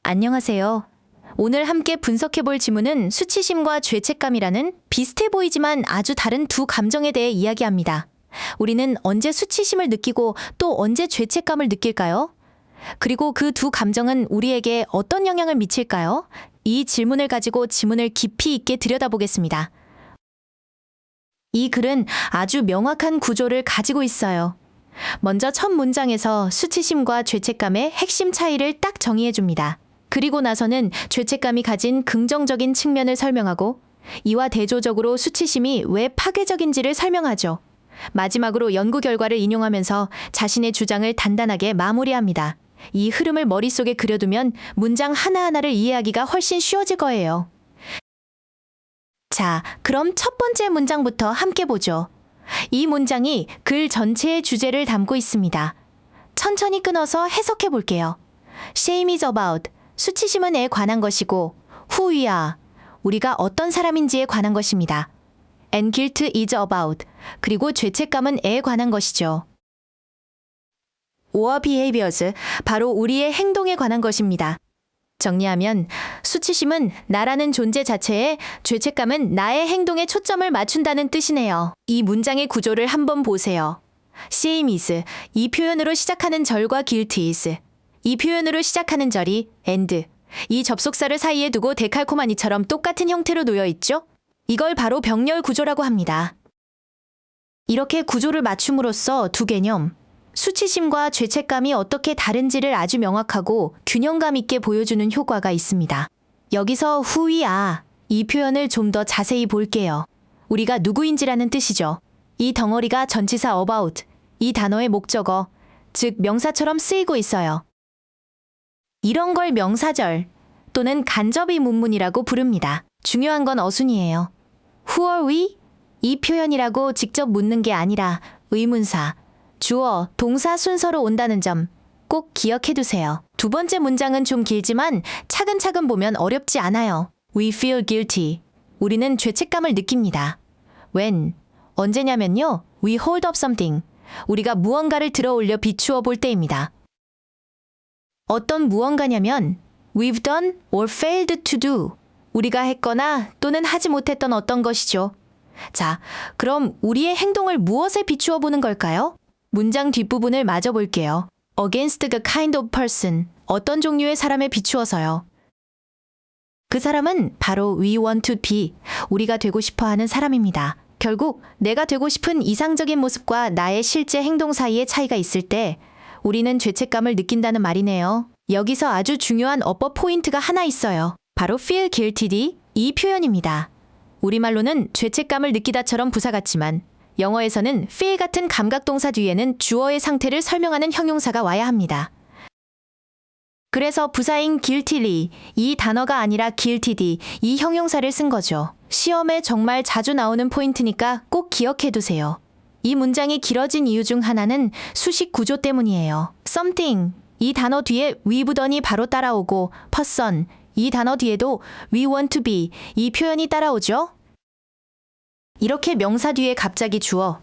안녕하세요. 오늘 함께 분석해볼 지문은 수치심과 죄책감이라는 비슷해 보이지만 아주 다른 두 감정에 대해 이야기합니다. 우리는 언제 수치심을 느끼고 또 언제 죄책감을 느낄까요? 그리고 그 두 감정은 우리에게 어떤 영향을 미칠까요? 이 질문을 가지고 지문을 깊이 있게 들여다보겠습니다. 이 글은 아주 명확한 구조를 가지고 있어요. 먼저 첫 문장에서 수치심과 죄책감의 핵심 차이를 딱 정의해줍니다. 그리고 나서는 죄책감이 가진 긍정적인 측면을 설명하고 이와 대조적으로 수치심이 왜 파괴적인지를 설명하죠. 마지막으로 연구 결과를 인용하면서 자신의 주장을 단단하게 마무리합니다. 이 흐름을 머릿속에 그려두면 문장 하나하나를 이해하기가 훨씬 쉬워질 거예요. 자, 그럼 첫 번째 문장부터 함께 보죠. 이 문장이 글 전체의 주제를 담고 있습니다. 천천히 끊어서 해석해 볼게요. Shame is about, 수치심은 에 관한 것이고, who we are, 우리가 어떤 사람인지에 관한 것입니다. And guilt is about, 그리고 죄책감은 에 관한 것이죠. Our behaviors, 바로 우리의 행동에 관한 것입니다. 정리하면 수치심은 나라는 존재 자체에, 죄책감은 나의 행동에 초점을 맞춘다는 뜻이네요. 이 문장의 구조를 한번 보세요. Shame is, 이 표현으로 시작하는 절과 guilt is, 이 표현으로 시작하는 절이 and, 이 접속사를 사이에 두고 데칼코마니처럼 똑같은 형태로 놓여 있죠? 이걸 바로 병렬 구조라고 합니다. 이렇게 구조를 맞춤으로써 두 개념, 수치심과 죄책감이 어떻게 다른지를 아주 명확하고 균형감 있게 보여주는 효과가 있습니다. 여기서 who we are, 이 표현을 좀 더 자세히 볼게요. 우리가 누구인지라는 뜻이죠. 이 덩어리가 전치사 about, 이 단어의 목적어, 즉 명사처럼 쓰이고 있어요. 이런 걸 명사절 또는 간접의 문문이라고 부릅니다. 중요한 건 어순이에요. Who are we? 이 표현이라고 직접 묻는 게 아니라 의문사, 주어, 동사 순서로 온다는 점 꼭 기억해 두세요. 두 번째 문장은 좀 길지만 차근차근 보면 어렵지 않아요. We feel guilty. 우리는 죄책감을 느낍니다. When? 언제냐면요. We hold up something. 우리가 무언가를 들어 올려 비추어 볼 때입니다. 어떤 무언가냐면 we've done or failed to do. 우리가 했거나 또는 하지 못했던 어떤 것이죠. 자, 그럼 우리의 행동을 무엇에 비추어 보는 걸까요? 문장 뒷부분을 마저 볼게요. Against the kind of person. 어떤 종류의 사람에 비추어서요. 그 사람은 바로 we want to be. 우리가 되고 싶어 하는 사람입니다. 결국 내가 되고 싶은 이상적인 모습과 나의 실제 행동 사이에 차이가 있을 때 우리는 죄책감을 느낀다는 말이네요. 여기서 아주 중요한 어법 포인트가 하나 있어요. 바로 feel guilty, 이 표현입니다. 우리말로는 죄책감을 느끼다처럼 부사 같지만 영어에서는 feel 같은 감각동사 뒤에는 주어의 상태를 설명하는 형용사가 와야 합니다. 그래서 부사인 guiltily, 이 단어가 아니라 guilted, 이 형용사를 쓴 거죠. 시험에 정말 자주 나오는 포인트니까 꼭 기억해 두세요. 이 문장이 길어진 이유 중 하나는 수식 구조 때문이에요. something, 이 단어 뒤에 we've던이 바로 따라오고 person, 이 단어 뒤에도 we want to be, 이 표현이 따라오죠? 이렇게 명사 뒤에 갑자기 주어,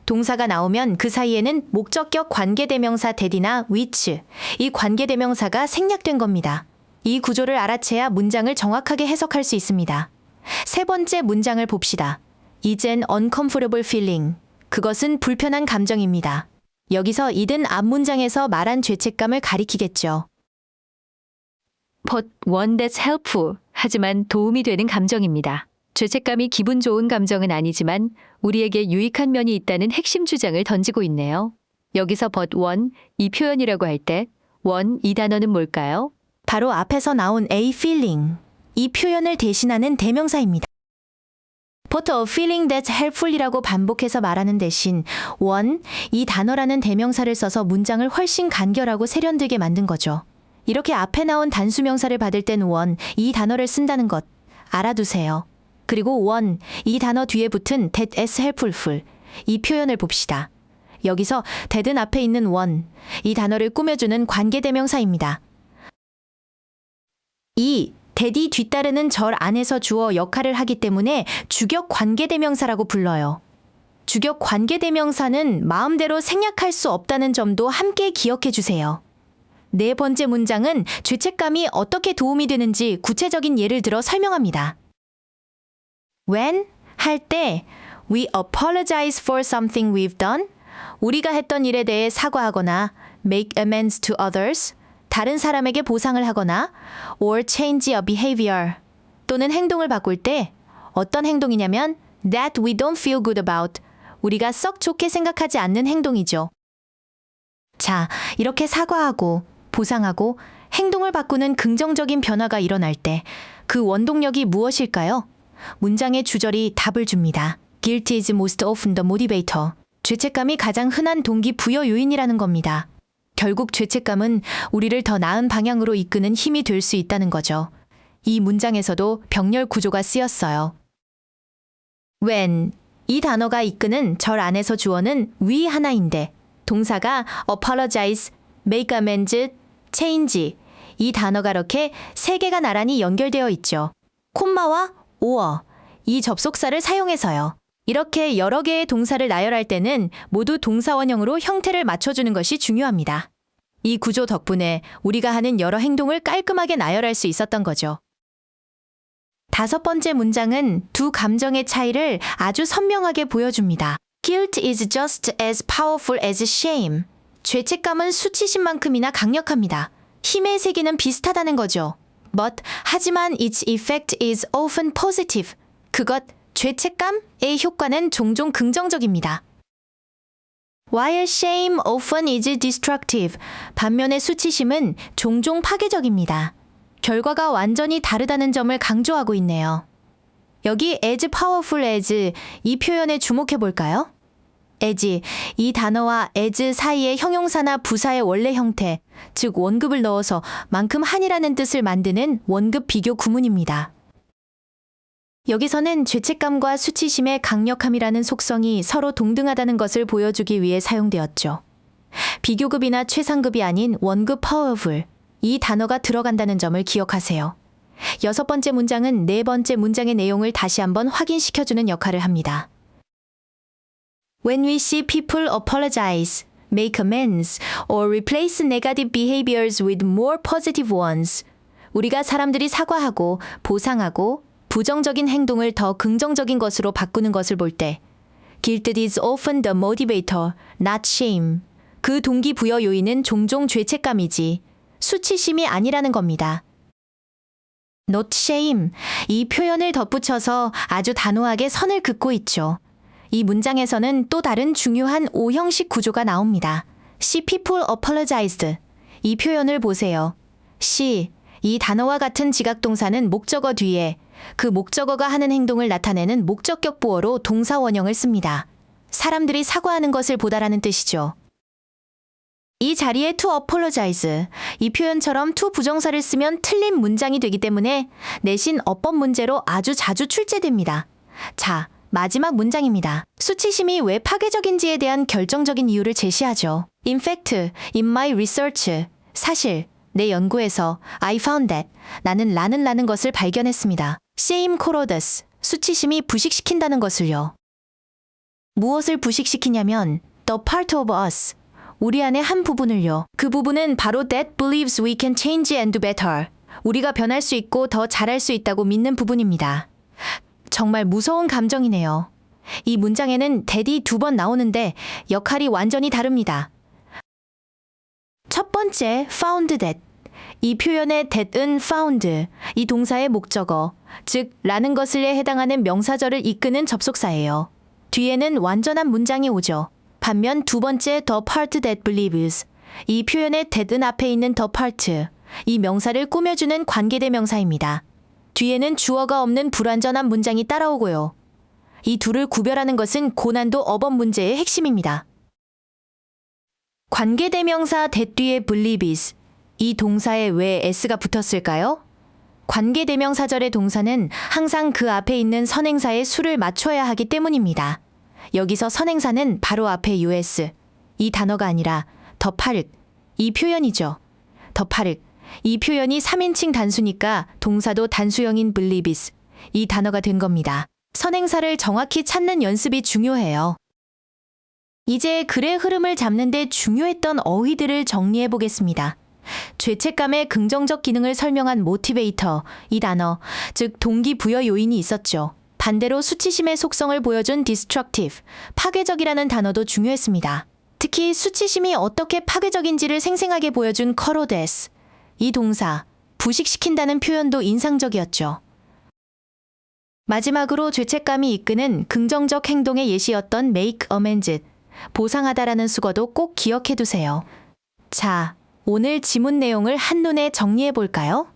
동사가 나오면 그 사이에는 목적격 관계대명사 that이나 which, 이 관계대명사가 생략된 겁니다. 이 구조를 알아채야 문장을 정확하게 해석할 수 있습니다. 세 번째 문장을 봅시다. is an uncomfortable feeling. 그것은 불편한 감정입니다. 여기서 id은 앞문장에서 말한 죄책감을 가리키겠죠. But one that's helpful. 하지만 도움이 되는 감정입니다. 죄책감이 기분 좋은 감정은 아니지만 우리에게 유익한 면이 있다는 핵심 주장을 던지고 있네요. 여기서 but one, 이 표현이라고 할 때 one, 이 단어는 뭘까요? 바로 앞에서 나온 a feeling, 이 표현을 대신하는 대명사입니다. But a feeling that's helpful이라고 반복해서 말하는 대신 one, 이 단어라는 대명사를 써서 문장을 훨씬 간결하고 세련되게 만든 거죠. 이렇게 앞에 나온 단수명사를 받을 땐 one, 이 단어를 쓴다는 것 알아두세요. 그리고 one, 이 단어 뒤에 붙은 that as helpful, 이 표현을 봅시다. 여기서 that은 앞에 있는 one, 이 단어를 꾸며주는 관계대명사입니다. 이 that이 뒤따르는 절 안에서 주어 역할을 하기 때문에 주격 관계대명사라고 불러요. 주격 관계대명사는 마음대로 생략할 수 없다는 점도 함께 기억해 주세요. 네 번째 문장은 죄책감이 어떻게 도움이 되는지 구체적인 예를 들어 설명합니다. When 할 때 we apologize for something we've done. 우리가 했던 일에 대해 사과하거나 make amends to others. 다른 사람에게 보상을 하거나 or change a behavior. 또는 행동을 바꿀 때 어떤 행동이냐면 that we don't feel good about. 우리가 썩 좋게 생각하지 않는 행동이죠. 자, 이렇게 사과하고 보상하고 행동을 바꾸는 긍정적인 변화가 일어날 때 그 원동력이 무엇일까요? 문장의 주절이 답을 줍니다. Guilt is most often the motivator. 죄책감이 가장 흔한 동기부여 요인이라는 겁니다. 결국 죄책감은 우리를 더 나은 방향으로 이끄는 힘이 될 수 있다는 거죠. 이 문장에서도 병렬 구조가 쓰였어요. When 이 단어가 이끄는 절 안에서 주어는 we 하나인데 동사가 apologize, make amends, change 이 단어가 이렇게 세 개가 나란히 연결되어 있죠. 콤마와 or 이 접속사를 사용해서요. 이렇게 여러 개의 동사를 나열할 때는 모두 동사원형으로 형태를 맞춰주는 것이 중요합니다. 이 구조 덕분에 우리가 하는 여러 행동을 깔끔하게 나열할 수 있었던 거죠. 다섯 번째 문장은 두 감정의 차이를 아주 선명하게 보여줍니다. Guilt is just as powerful as shame. 죄책감은 수치심만큼이나 강력합니다. 힘의 세기는 비슷하다는 거죠. But 하지만 its effect is often positive. 그것, 죄책감의 효과는 종종 긍정적입니다. While shame often is destructive. 반면에 수치심은 종종 파괴적입니다. 결과가 완전히 다르다는 점을 강조하고 있네요. 여기 as powerful as 이 표현에 주목해 볼까요? as 이 단어와 as 사이의 형용사나 부사의 원래 형태, 즉 원급을 넣어서 만큼 한이라는 뜻을 만드는 원급 비교 구문입니다. 여기서는 죄책감과 수치심의 강력함이라는 속성이 서로 동등하다는 것을 보여주기 위해 사용되었죠. 비교급이나 최상급이 아닌 원급 powerful, 이 단어가 들어간다는 점을 기억하세요. 여섯 번째 문장은 네 번째 문장의 내용을 다시 한번 확인시켜주는 역할을 합니다. When we see people apologize, make amends, or replace negative behaviors with more positive ones, 우리가 사람들이 사과하고 보상하고 부정적인 행동을 더 긍정적인 것으로 바꾸는 것을 볼 때 Guilt is often the motivator, not shame. 그 동기부여 요인은 종종 죄책감이지 수치심이 아니라는 겁니다. Not shame. 이 표현을 덧붙여서 아주 단호하게 선을 긋고 있죠. 이 문장에서는 또 다른 중요한 오형식 구조가 나옵니다. See people apologized. 이 표현을 보세요. see. 이 단어와 같은 지각동사는 목적어 뒤에 그 목적어가 하는 행동을 나타내는 목적격 보어로 동사 원형을 씁니다. 사람들이 사과하는 것을 보다라는 뜻이죠. 이 자리에 to apologize, 이 표현처럼 to 부정사를 쓰면 틀린 문장이 되기 때문에 내신 어법 문제로 아주 자주 출제됩니다. 자, 마지막 문장입니다. 수치심이 왜 파괴적인지에 대한 결정적인 이유를 제시하죠. In fact, in my research, 사실, 내 연구에서 I found that, 나는 라는 것을 발견했습니다. Shame corrodes, 수치심이 부식시킨다는 것을요. 무엇을 부식시키냐면 the part of us, 우리 안의 한 부분을요. 그 부분은 바로 that believes we can change and do better. 우리가 변할 수 있고 더 잘할 수 있다고 믿는 부분입니다. 정말 무서운 감정이네요. 이 문장에는 that이 2번 나오는데 역할이 완전히 다릅니다. 첫 번째, found that. 이 표현의 that은 found, 이 동사의 목적어, 즉 라는 것을에 해당하는 명사절을 이끄는 접속사예요. 뒤에는 완전한 문장이 오죠. 반면 두 번째 the part that believes, 이 표현의 that은 앞에 있는 the part, 이 명사를 꾸며주는 관계대명사입니다. 뒤에는 주어가 없는 불완전한 문장이 따라오고요. 이 둘을 구별하는 것은 고난도 어법 문제의 핵심입니다. 관계대명사 that 뒤에 believes, 이 동사에 왜 s가 붙었을까요? 관계대명사절의 동사는 항상 그 앞에 있는 선행사의 수를 맞춰야 하기 때문입니다. 여기서 선행사는 바로 앞에 us, 이 단어가 아니라 더 파륵, 이 표현이죠. 더 파륵, 이 표현이 3인칭 단수니까 동사도 단수형인 believes, 이 단어가 된 겁니다. 선행사를 정확히 찾는 연습이 중요해요. 이제 글의 흐름을 잡는 데 중요했던 어휘들을 정리해 보겠습니다. 죄책감의 긍정적 기능을 설명한 모티베이터, 이 단어, 즉 동기부여 요인이 있었죠. 반대로 수치심의 속성을 보여준 destructive, 파괴적이라는 단어도 중요했습니다. 특히 수치심이 어떻게 파괴적인지를 생생하게 보여준 corrodes, 이 동사, 부식시킨다는 표현도 인상적이었죠. 마지막으로 죄책감이 이끄는 긍정적 행동의 예시였던 make amends, 보상하다라는 수거도 꼭 기억해 두세요. 자, 오늘 지문 내용을 한눈에 정리해 볼까요?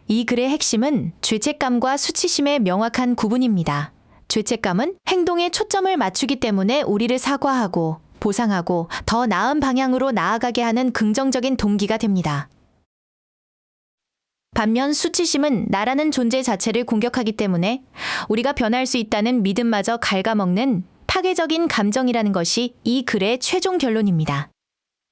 이 글의 핵심은 죄책감과 수치심의 명확한 구분입니다. 죄책감은 행동에 초점을 맞추기 때문에 우리를 사과하고 보상하고 더 나은 방향으로 나아가게 하는 긍정적인 동기가 됩니다. 반면 수치심은 나라는 존재 자체를 공격하기 때문에 우리가 변할 수 있다는 믿음마저 갉아먹는 파괴적인 감정이라는 것이 이 글의 최종 결론입니다.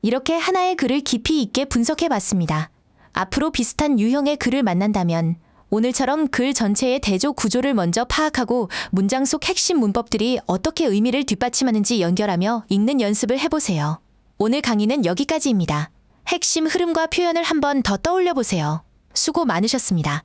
이렇게 하나의 글을 깊이 있게 분석해 봤습니다. 앞으로 비슷한 유형의 글을 만난다면 오늘처럼 글 전체의 대조 구조를 먼저 파악하고 문장 속 핵심 문법들이 어떻게 의미를 뒷받침하는지 연결하며 읽는 연습을 해보세요. 오늘 강의는 여기까지입니다. 핵심 흐름과 표현을 한번 더 떠올려 보세요. 수고 많으셨습니다.